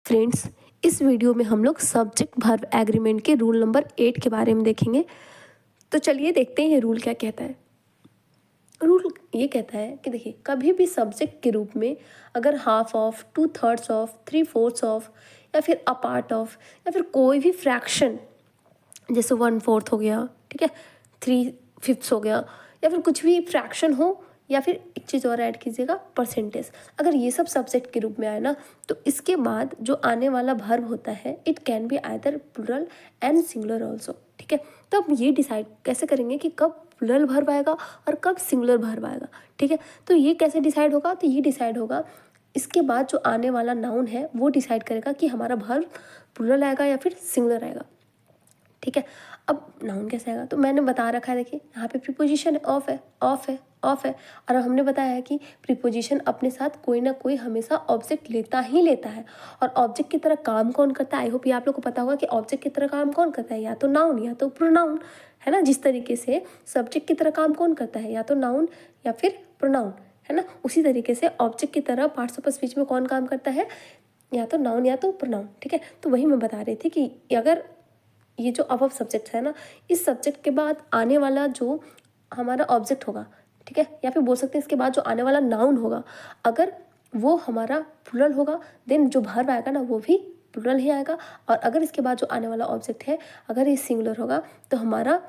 Friends, इस video में हम लोग सब्जेक्ट वर्ब एग्रीमेंट के रूल नंबर 8 के बारे में देखेंगे। तो चलिए देखते हैं ये रूल क्या कहता है। रूल ये कहता है कि देखिए, कभी भी सब्जेक्ट के रूप में अगर हाफ ऑफ, 2/3 ऑफ, 3/4 ऑफ या फिर अ पार्ट ऑफ या फिर कोई भी फ्रैक्शन जैसे 1/4 हो गया, ठीक है, 3/5 हो गया या फिर कुछ भी फ्रैक्शन हो, या फिर एक चीज़ और ऐड कीजिएगा, परसेंटेज। अगर ये सब सब्जेक्ट के रूप में आए ना, तो इसके बाद जो आने वाला वर्ब होता है it can be either plural and singular also. ठीक है, तो अब ये डिसाइड कैसे करेंगे कि कब प्लूरल वर्ब आएगा और कब सिंगुलर वर्ब आएगा। ठीक है, तो ये कैसे डिसाइड होगा, तो ये डिसाइड होगा इसके बाद जो आने वाला नाउन है वो डिसाइड करेगा कि हमारा वर्ब प्लूरल आएगा या फिर सिंगुलर आएगा। ठीक है, अब नाउन कैसे आएगा, तो मैंने बता रखा है, देखिए यहाँ पे प्रीपोजिशन है, ऑफ है, ऑफ है, ऑफ है। और हमने बताया है कि प्रीपोजिशन अपने साथ कोई ना कोई हमेशा ऑब्जेक्ट लेता ही लेता है। और ऑब्जेक्ट की तरह काम कौन करता है, आई होप ये आप लोग को पता होगा कि ऑब्जेक्ट की तरह काम कौन करता है, या तो नाउन या तो प्रोनाउन, है ना। जिस तरीके से सब्जेक्ट की तरह काम कौन करता है, या तो नाउन या फिर प्रोनाउन, है ना। उसी तरीके से ऑब्जेक्ट की तरह पार्ट्स ऑफ स्पीच में कौन काम करता है, या तो नाउन या तो प्रोनाउन। ठीक है, तो वही मैं बता रही थी कि अगर ये जो अब सब्जेक्ट है ना, इस सब्जेक्ट के बाद आने वाला जो हमारा ऑब्जेक्ट होगा, ठीक है, या फिर बोल सकते हैं इसके बाद जो आने वाला नाउन होगा, अगर वो हमारा प्लूरल होगा देन जो वर्ब आएगा ना वो भी प्लूरल ही आएगा। और अगर इसके बाद जो आने वाला ऑब्जेक्ट है अगर ये सिंगुलर होगा तो हमारा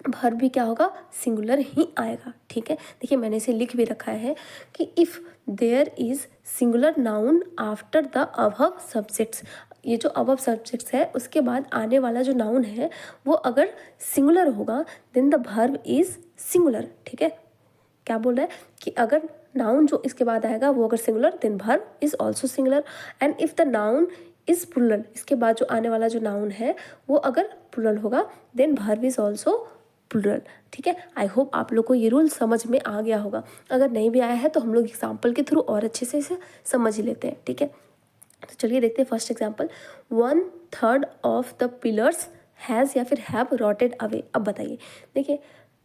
वर्ब भी क्या होगा, सिंगुलर ही आएगा। ठीक है, देखिए मैंने इसे लिख भी रखा है कि if there is singular noun after the above subjects, ये जो अबव सब्जेक्ट्स है उसके बाद आने वाला जो नाउन है वो अगर सिंगुलर होगा then the verb is singular. ठीक है, क्या बोल रहा है कि अगर नाउन जो इसके बाद आएगा वो अगर singular then verb is also singular. And if the noun is plural, इसके बाद जो आने वाला जो नाउन है वो अगर प्लूरल होगा then verb is also plural. ठीक है, आई होप आप लोग को ये रूल समझ में आ गया होगा। अगर नहीं भी आया है तो हम लोग एग्जाम्पल के थ्रू और अच्छे से इसे समझ ही लेते हैं। ठीक है, तो चलिए देखते हैं first example, 1/3 of the pillars has या फिर हैव रॉटेड अवे। अब बताइए, देखिए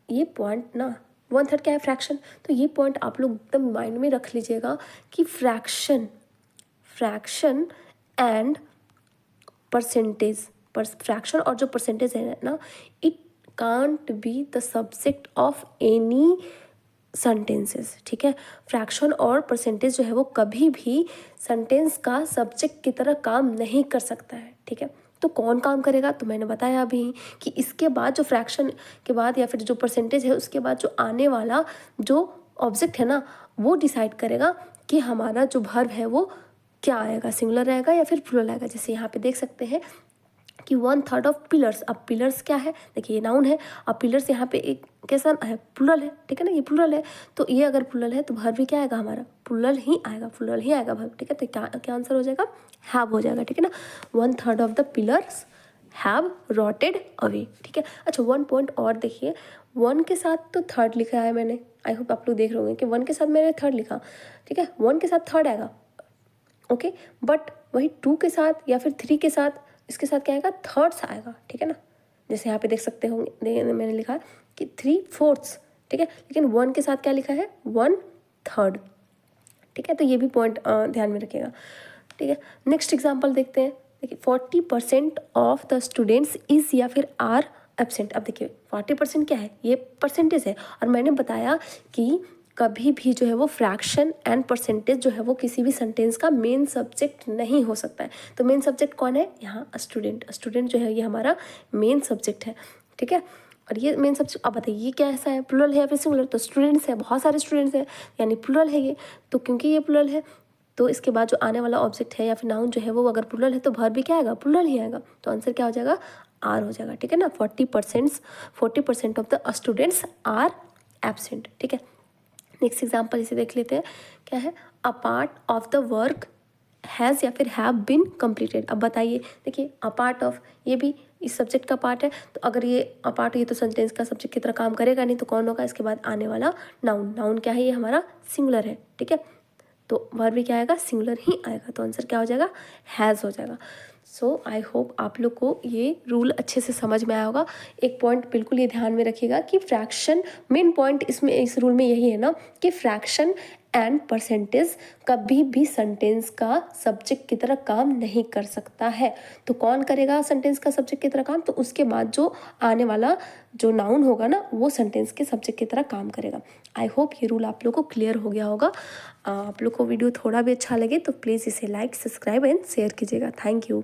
ये पॉइंट ना 1/3 क्या है, फ्रैक्शन। तो ये पॉइंट आप लोग एकदम माइंड में रख लीजिएगा कि फ्रैक्शन एंड परसेंटेज, फ्रैक्शन और जो परसेंटेज है ना, it can't be the subject of any sentences. ठीक है, फ्रैक्शन और परसेंटेज जो है वो कभी भी सेंटेंस का सब्जेक्ट की तरह काम नहीं कर सकता है। ठीक है, तो कौन काम करेगा, तो मैंने बताया अभी कि इसके बाद जो फ्रैक्शन के बाद या फिर जो परसेंटेज है उसके बाद जो आने वाला जो ऑब्जेक्ट है ना वो डिसाइड करेगा कि हमारा जो वर्ब है वो क्या आएगा, सिंगुलर आएगा या फिर प्लूरल आएगा। जैसे यहाँ पे देख सकते हैं कि 1/3 ऑफ पिलर्स। अब पिलर्स क्या है, देखिए ये नाउन है। अब पिलर्स यहाँ पे एक कैसा है, प्लूरल है। ठीक है ना, ये प्लूरल है, तो ये अगर प्लूरल है तो वर्ब भी क्या आएगा हमारा, प्लूरल ही आएगा, प्लूरल ही आएगा वर्ब। ठीक है, तो क्या आंसर हो जाएगा, हैव हो जाएगा। ठीक है ना, 1/3 of the pillars have rotted away. ठीक है, अच्छा 1 पॉइंट और देखिए, 1 के साथ तो थर्ड लिखा है मैंने, आई होप आप लोग देख रहे होंगे कि 1 के साथ मैंने थर्ड लिखा। ठीक है, 1 के साथ थर्ड आएगा, ओके, बट वही 2 के साथ या फिर 3 के साथ इसके साथ क्या आएगा, थर्ड्स आएगा। ठीक है ना, जैसे यहाँ पे देख सकते होंगे मैंने लिखा है कि 3/4। ठीक है, लेकिन 1 के साथ क्या लिखा है, 1/3। ठीक है, तो ये भी पॉइंट ध्यान में रखिएगा। ठीक है, नेक्स्ट एग्जाम्पल देखते हैं। देखिए 40% ऑफ द स्टूडेंट्स इज या फिर आर एब्सेंट। अब देखिए 40% क्या है, ये परसेंटेज है। और मैंने बताया कि कभी भी जो है वो फ्रैक्शन एंड परसेंटेज जो है वो किसी भी सेंटेंस का मेन सब्जेक्ट नहीं हो सकता है। तो मेन सब्जेक्ट कौन है यहाँ, स्टूडेंट। स्टूडेंट जो है ये हमारा मेन सब्जेक्ट है। ठीक है, और ये मेन सब्जेक्ट, अब बताइए ये कैसा है, प्लूरल है या फिर सिंगुलर, तो स्टूडेंट्स है, बहुत सारे स्टूडेंट्स हैं यानी प्लूरल है ये। तो क्योंकि ये प्लूरल है तो इसके बाद जो आने वाला ऑब्जेक्ट है या फिर नाउन जो है वो अगर प्लूरल है तो वर्ब भी क्या आएगा, प्लूरल ही आएगा। तो आंसर क्या हो जाएगा, आर हो जाएगा। ठीक है ना, 40% of the students are absent. ठीक है, नेक्स्ट एग्जाम्पल इसे देख लेते हैं, क्या है, a part of the work has या फिर हैव बीन कंप्लीटेड। अब बताइए, देखिए अ पार्ट ऑफ, ये भी इस सब्जेक्ट का पार्ट है, तो अगर ये अ पार्ट, ये तो सेंटेंस का सब्जेक्ट की तरह काम करेगा नहीं, तो कौन होगा, इसके बाद आने वाला नाउन। नाउन क्या है, ये हमारा सिंगुलर है। ठीक है, तो वर्ब भी क्या आएगा, सिंगुलर ही आएगा। तो आंसर क्या हो जाएगा, हैज़ हो जाएगा। सो आई होप आप लोग को ये रूल अच्छे से समझ में आया होगा। एक पॉइंट बिल्कुल ये ध्यान में रखिएगा कि फ्रैक्शन, मेन पॉइंट इसमें इस रूल में यही है ना कि फ्रैक्शन एंड परसेंटेज कभी भी सेंटेंस का सब्जेक्ट की तरह काम नहीं कर सकता है। तो कौन करेगा सेंटेंस का सब्जेक्ट की तरह काम? तो उसके बाद जो आने वाला जो नाउन होगा ना वो सेंटेंस के सब्जेक्ट की तरह काम करेगा। आई होप ये रूल आप लोग को क्लियर हो गया होगा। आप लोग को वीडियो थोड़ा भी अच्छा लगे तो प्लीज़ इसे लाइक, सब्सक्राइब एंड शेयर कीजिएगा। Thank you.